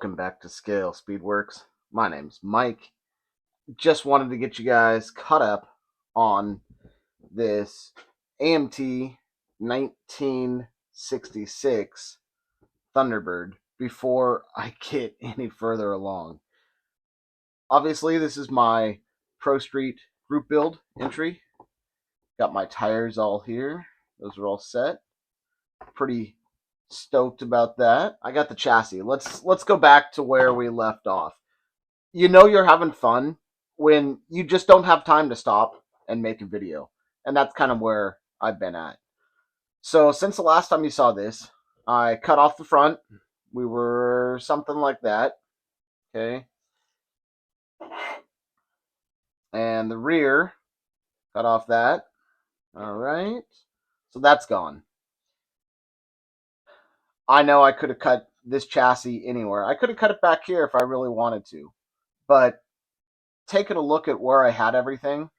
Welcome back to ScaleSpeedworks. My name's Mike. Just wanted to get you guys caught up on this AMT 1966 Thunderbird before I get any further along. Obviously, this is my Pro Street group build entry. Got my tires all here. Those are all set. Pretty stoked about that. I got the chassis. Let's go back to where we left off. You know you're having fun when you just don't have time to stop and make a video. And that's kind of where I've been at. So since the last time you saw this, I cut off the front. We were something like that. Okay. And the rear, cut off that. All right. So that's gone. I know I could have cut this chassis anywhere. I could have cut it back here if I really wanted to. But taking a look at where I had everything,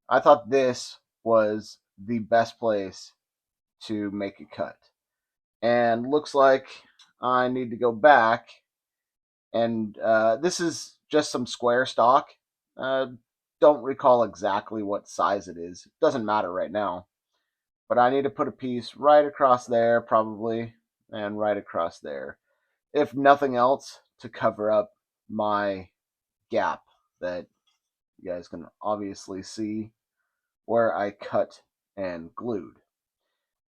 I thought this was the best place to make a cut. And looks like I need to go back. And this is just some square stock. Don't recall exactly what size it is. It doesn't matter right now. But I need to put a piece right across there, probably, and right across there. If nothing else, to cover up my gap that you guys can obviously see where I cut and glued.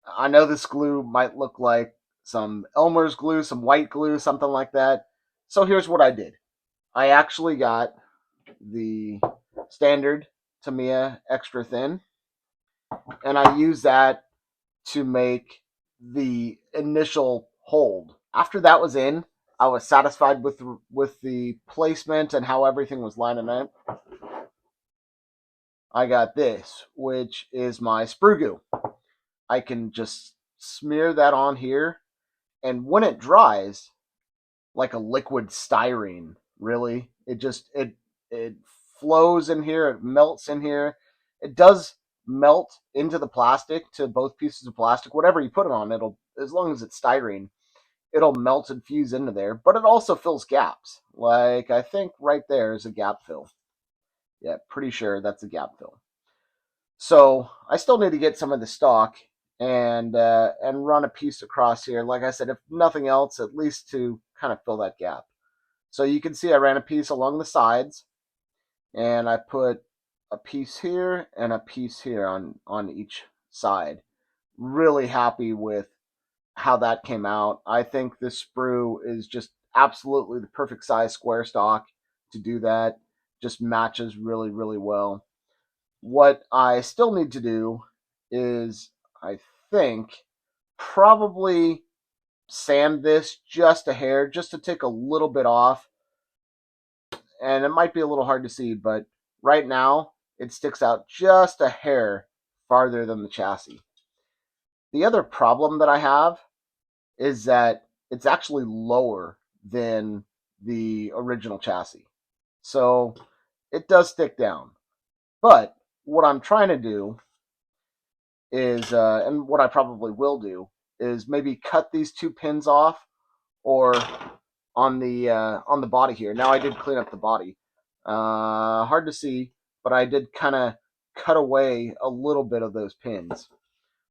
I know this glue might look like some Elmer's glue, some white glue, something like that. So here's what I did. I actually got the standard Tamiya extra thin, and I used that to make the initial hold. After that was in, I was satisfied with the placement and how everything was lining up. I got this, which is my sprue goo. I can just smear that on here, and when it dries, like a liquid styrene, really, it flows in here, it melts in here. It does melt into the plastic, to both pieces of plastic, whatever you put it on, it'll, as long as it's styrene, it'll melt and fuse into there. But it also fills gaps. Like, I think right there is a gap fill. Yeah, pretty sure that's a gap fill. So I still need to get some of the stock and run a piece across here. Like I said, if nothing else, at least to kind of fill that gap. So you can see I ran a piece along the sides, and I put a piece here and a piece here on each side. Really happy with how that came out. I think this sprue is just absolutely the perfect size square stock to do that. Just matches really, really well. What I still need to do is, I think, probably sand this just a hair, just to take a little bit off. And it might be a little hard to see, but right now it sticks out just a hair farther than the chassis. The other problem that I have is that it's actually lower than the original chassis. So it does stick down. But what I'm trying to do is, and what I probably will do, is maybe cut these two pins off, or on the body here. Now I did clean up the body. Hard to see, but I did kind of cut away a little bit of those pins.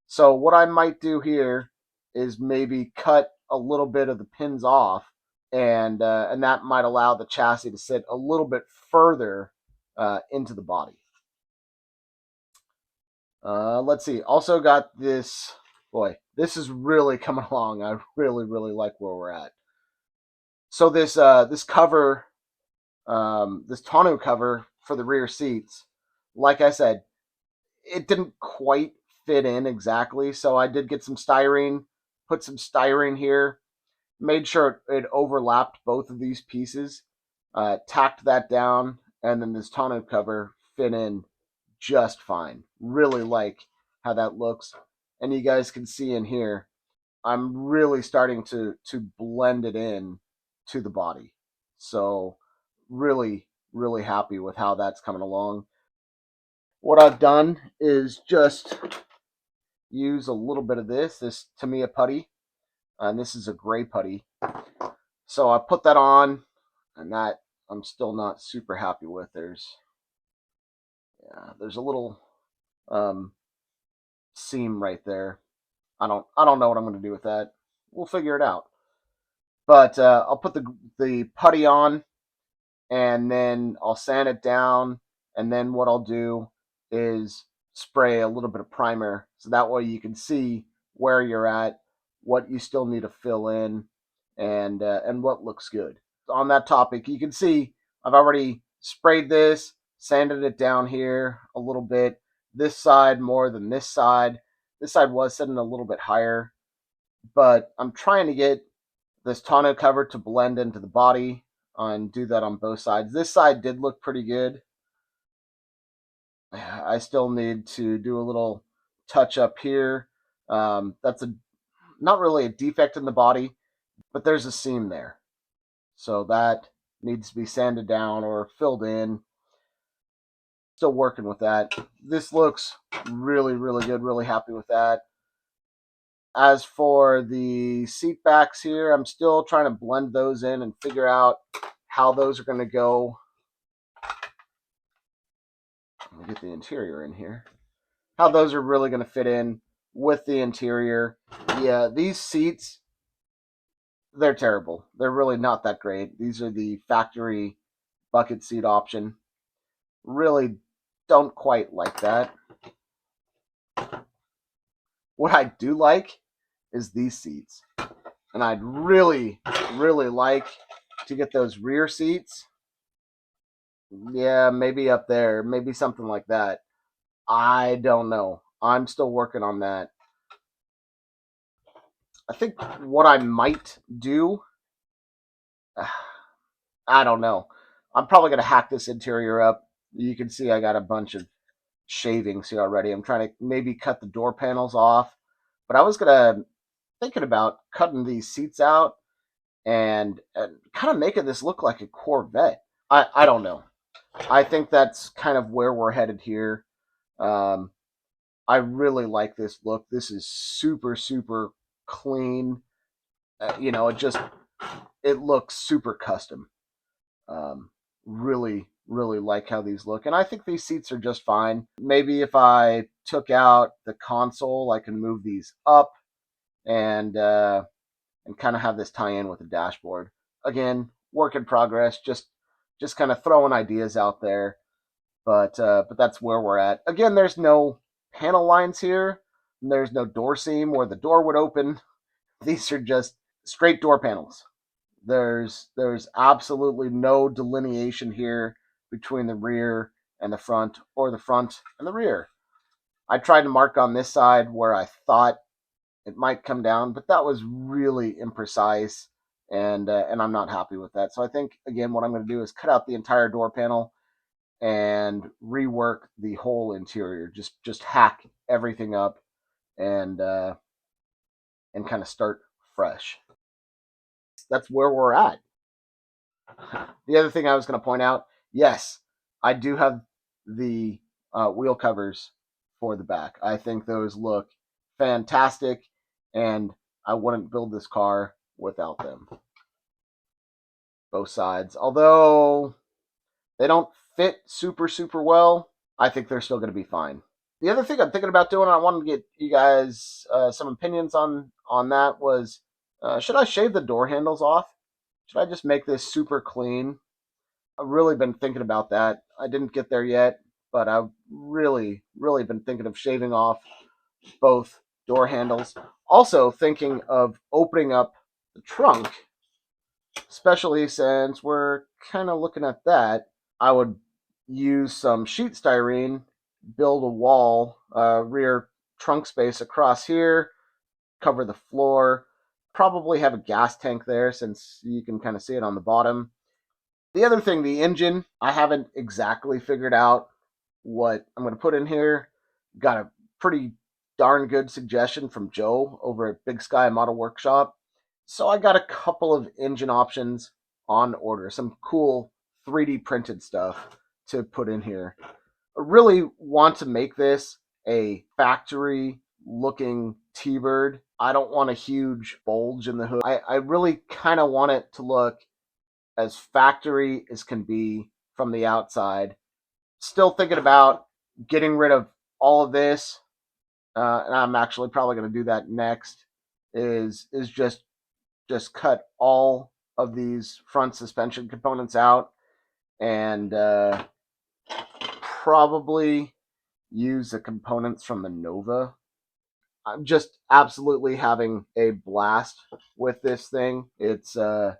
So what I might do here is maybe cut a little bit of the pins off, and that might allow the chassis to sit a little bit further into the body. Let's see. Also got this. Boy, this is really coming along. I really, really like where we're at. So this cover, this tonneau cover for the rear seats, like I said, it didn't quite fit in exactly. So I did get some styrene, put some styrene here, made sure it overlapped both of these pieces, tacked that down, and then this tonneau cover fit in just fine. Really like how that looks. And you guys can see in here, I'm really starting to blend it in to the body. So really, really happy with how that's coming along. What I've done is just use a little bit of this Tamiya putty. And this is a gray putty. So I put that on, and that I'm still not super happy with. There's a little um, seam right there. I don't know what I'm going to do with that. We'll figure it out. But I'll put the putty on, and then I'll sand it down, and then what I'll do is spray a little bit of primer, so that way you can see where you're at, what you still need to fill in, and what looks good. On that topic, you can see I've already sprayed this, sanded it down here a little bit. This side more than this side. This side was sitting a little bit higher, but I'm trying to get this tonneau cover to blend into the body and do that on both sides. This side did look pretty good. I still need to do a little touch up here. That's not really a defect in the body, but there's a seam there. So that needs to be sanded down or filled in. Still working with that. This looks really, really good. Really happy with that. As for the seat backs here, I'm still trying to blend those in and figure out how those are going to go. Let me get the interior in here. How those are really going to fit in with the interior. Yeah, these seats, they're terrible. They're really not that great. These are the factory bucket seat option. Really don't quite like that. What I do like is these seats. And I'd really, really like to get those rear seats. Yeah, maybe up there, maybe something like that. I don't know. I'm still working on that. I think what I might do, I don't know. I'm probably going to hack this interior up. You can see I got a bunch of shavings here already. I'm trying to maybe cut the door panels off. But I was thinking about cutting these seats out and kind of making this look like a Corvette. I don't know. I think that's kind of where we're headed here. Um, I really like this look. This is super, super clean. It looks super custom. Um, really, really like how these look, and I think these seats are just fine. Maybe if I took out the console, I can move these up and kind of have this tie in with the dashboard. Again, work in progress. Just kind of throwing ideas out there, but that's where we're at. Again, there's no panel lines here. There's no door seam where the door would open. These are just straight door panels. There's absolutely no delineation here between the rear and the front, or the front and the rear. I tried to mark on this side where I thought it might come down, but that was really imprecise, and I'm not happy with that. So I think again, what I'm going to do is cut out the entire door panel and rework the whole interior. Just hack everything up and kind of start fresh. That's where we're at. The other thing I was going to point out, yes, I do have the wheel covers for the back. I think those look fantastic, and I wouldn't build this car without them. Both sides. Although they don't fit super, super well, I think they're still going to be fine. The other thing I'm thinking about doing, I wanted to get you guys some opinions on that, was should I shave the door handles off? Should I just make this super clean? I've really been thinking about that. I didn't get there yet, but I've really, really been thinking of shaving off both door handles. Also thinking of opening up the trunk, especially since we're kind of looking at that. I would use some sheet styrene, build a wall, rear trunk space across here, cover the floor, probably have a gas tank there since you can kind of see it on the bottom. The other thing, the engine, I haven't exactly figured out what I'm going to put in here. Got a pretty darn good suggestion from Joe over at Big Sky Model Workshop. So I got a couple of engine options on order, some cool 3D printed stuff to put in here. I really want to make this a factory looking T-Bird. I don't want a huge bulge in the hood. I really kind of want it to look as factory as can be from the outside. Still thinking about getting rid of all of this, and I'm actually probably going to do that next. Is just cut all of these front suspension components out and probably use the components from the Nova. I'm just absolutely having a blast with this thing. It's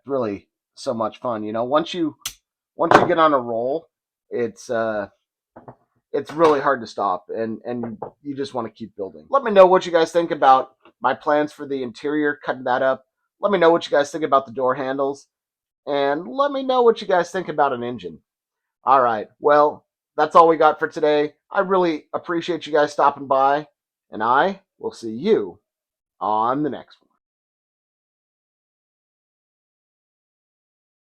really so much fun. You know, once you get on a roll, it's it's really hard to stop, and you just want to keep building. Let me know what you guys think about my plans for the interior, cutting that up. Let me know what you guys think about the door handles, and let me know what you guys think about an engine. All right, well, that's all we got for today. I really appreciate you guys stopping by, and I will see you on the next one.